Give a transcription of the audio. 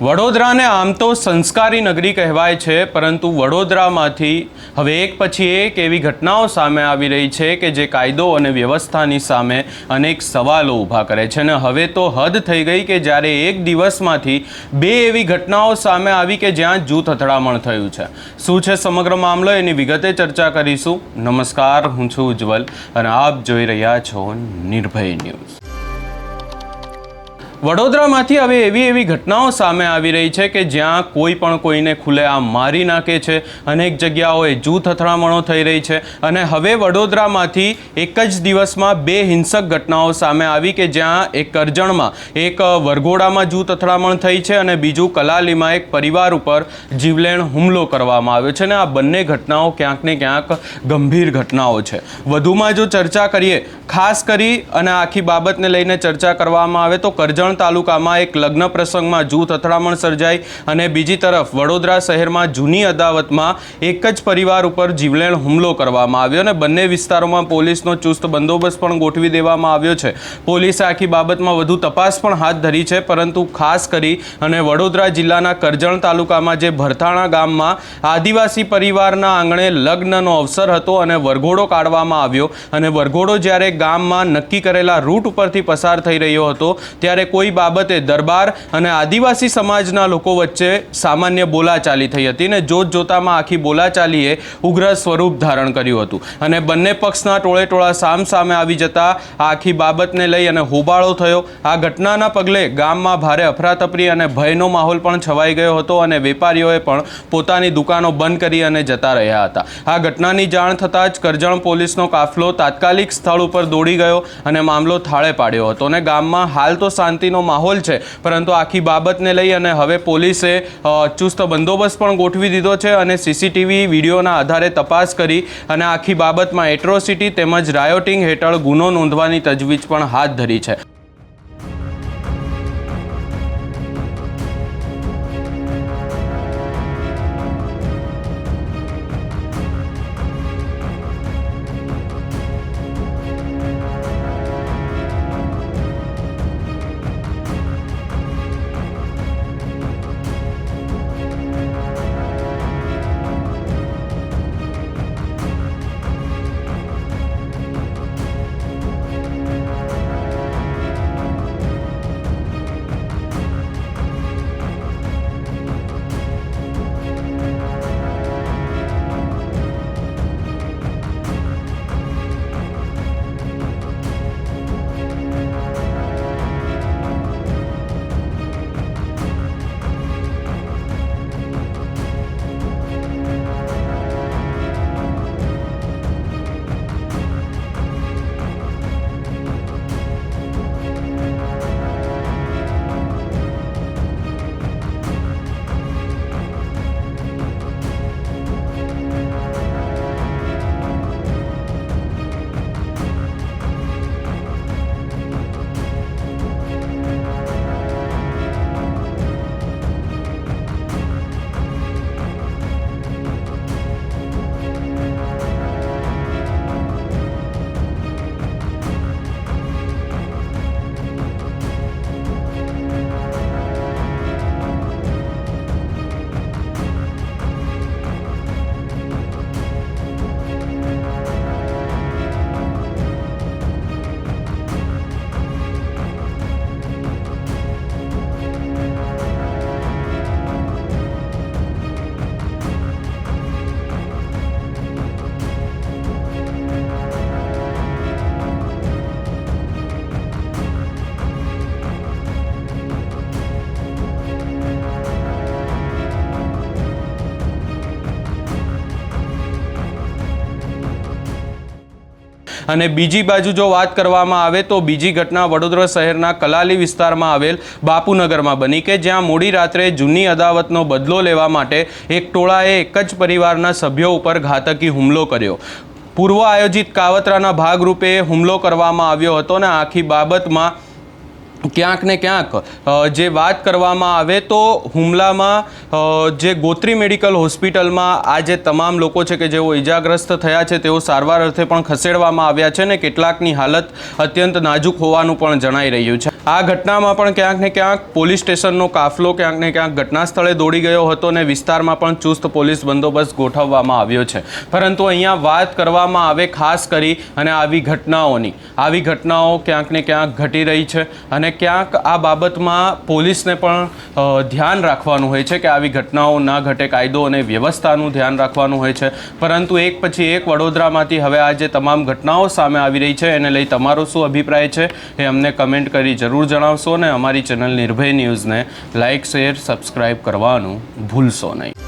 વડોદરાને આમ તો સંસ્કારી નગરી કહેવાય છે, પરંતુ વડોદરામાંથી હવે એક પછી એક એવી ઘટનાઓ સામે આવી રહી છે કે જે કાયદો અને વ્યવસ્થાની સામે અનેક સવાલો ઊભા કરે છે. અને હવે તો હદ થઈ ગઈ કે જ્યારે એક દિવસમાંથી બે એવી ઘટનાઓ સામે આવી કે જ્યાં જૂથ અથડામણ થયું છે. શું છે સમગ્ર મામલો, એની વિગતે ચર્ચા કરીશું. નમસ્કાર, હું છું ઉજ્જવલ અને આપ જોઈ રહ્યા છો નિર્ભય ન્યૂઝ. વડોદરામાંથી હવે એવી ઘટનાઓ સામે આવી રહી છે કે જ્યાં કોઈ પણ કોઈને ખુલ્લેઆમ મારી નાખે છે. અનેક જગ્યાઓએ જૂથ અથડામણો થઈ રહી છે અને હવે વડોદરામાંથી એક જ દિવસમાં બે હિંસક ઘટનાઓ સામે આવી કે જ્યાં એક કરજણમાં એક વરઘોડામાં જૂથ અથડામણ થઈ છે અને બીજું કલાલીમાં એક પરિવાર ઉપર જીવલેણ હુમલો કરવામાં આવ્યો છે. અને આ બંને ઘટનાઓ ક્યાંક ને ક્યાંક ગંભીર ઘટનાઓ છે. વધુમાં જો ચર્ચા કરીએ, ખાસ કરી અને આખી બાબતને લઈને ચર્ચા કરવામાં આવે તો કરજણ તાલુકામાં એક લગ્ન પ્રસંગમાં જૂથ અથડામણ સર્જાઈ અને બીજી તરફ વડોદરા શહેરમાં જૂની અદાવતમાં એક જ પરિવાર ઉપર જીવલેણ હુમલો કરવામાં આવ્યો અને બંને વિસ્તારોમાં પોલીસનો ચુસ્ત બંદોબસ્ત પણ ગોઠવી દેવામાં આવ્યો છે. પોલીસે આખી બાબતમાં વધુ તપાસ પણ હાથ ધરી છે, પરંતુ ખાસ કરી અને વડોદરા જિલ્લાના કરજણ તાલુકામાં જે ભરથાણા ગામમાં આદિવાસી પરિવારના આંગણે લગ્નનો અવસર હતો અને વરઘોડો કાઢવામાં આવ્યો અને વરઘોડો જ્યારે ગામમાં નક્કી કરેલા રૂટ ઉપરથી પસાર થઈ રહ્યો હતો ત્યારે કોઈ બાબતે દરબાર અને આદિવાસી સમાજના લોકો વચ્ચે સામાન્ય બોલાચાલી થઈ હતી અને જોતજોતામાં આખી બોલાચાલીએ ઉગ્ર સ્વરૂપ ધારણ કર્યું હતું અને બંને પક્ષના ટોળે ટોળા સામસામે આવી જતા આખી બાબતને લઈ અને હોબાળો થયો. આ ઘટનાના પગલે ગામમાં ભારે અફરાતફરી અને ભયનો માહોલ પણ છવાઈ ગયો હતો અને વેપારીઓએ પણ પોતાની દુકાનો બંધ કરી અને જતા રહ્યા હતા. આ ઘટનાની જાણ થતાં જ કરજણ પોલીસનો કાફલો તાત્કાલિક સ્થળ ઉપર દોડી ગયો અને મામલો થાળે પાડ્યો હતો અને ગામમાં હાલ તો શાંતિનો માહોલ છે, પરંતુ આખી બાબતને લઈ અને હવે પોલીસે ચુસ્ત બંદોબસ્ત પણ ગોઠવી દીધો છે અને સીસીટીવી વિડીયોના આધારે તપાસ કરી અને આખી બાબતમાં એટ્રોસિટી તેમજ રાયોટિંગ હેઠળ ગુનો નોંધવાની તજવીજ પણ હાથ ધરી છે. અને બીજી બાજુ જો વાત કરવામાં આવે તો બીજી ઘટના વડોદરા શહેરના કલાલી વિસ્તારમાં આવેલ બાપુનગરમાં બની કે જ્યાં મોડી રાત્રે જૂની અદાવતનો બદલો લેવા માટે એક ટોળાએ એક જ પરિવારના સભ્યો ઉપર ઘાતકી હુમલો કર્યો. પૂર્વ આયોજિત કાવતરાના ભાગરૂપે હુમલો કરવામાં આવ્યો હતો અને આખી બાબતમાં ક્યાંક ને ક્યાંક જે વાત કરવામાં આવે તો હુમલામાં જે ગોત્રી મેડિકલ હોસ્પિટલમાં આ જે તમામ લોકો છે કે જેઓ ઇજાગ્રસ્ત થયા છે તેઓ સારવાર અર્થે પણ ખસેડવામાં આવ્યા છે ને કેટલાકની હાલત અત્યંત નાજુક હોવાનું પણ જણાઈ રહ્યું છે. આ ઘટનામાં પણ ક્યાંક ને ક્યાંક પોલીસ સ્ટેશનનો કાફલો ક્યાંક ને ક્યાંક ઘટના સ્થળે દોડી ગયો હતો અને વિસ્તારમાં પણ ચુસ્ત પોલીસ બંદોબસ્ત ગોઠવવામાં આવ્યો છે. પરંતુ અહીંયા વાત કરવામાં આવે ખાસ કરી અને આવી ઘટનાઓ ક્યાંક ને ક્યાંક ઘટી રહી છે અને ક્યાંક આ બાબતમાં પોલીસને પણ ધ્યાન રાખવાનું હોય છે કે આવી ઘટનાઓ ના ઘટે, કાયદો અને વ્યવસ્થાનું ધ્યાન રાખવાનું હોય છે. પરંતુ એક પછી એક વડોદરામાંથી હવે આ જે તમામ ઘટનાઓ સામે આવી રહી છે એને લઈ તમારો શું અભિપ્રાય છે એ અમને કમેન્ટ કરી જરૂર જણાવશો અને અમારી ચેનલ નિર્ભય ન્યૂઝને લાઇક, શેર, સબસ્ક્રાઇબ કરવાનું ભૂલશો નહીં.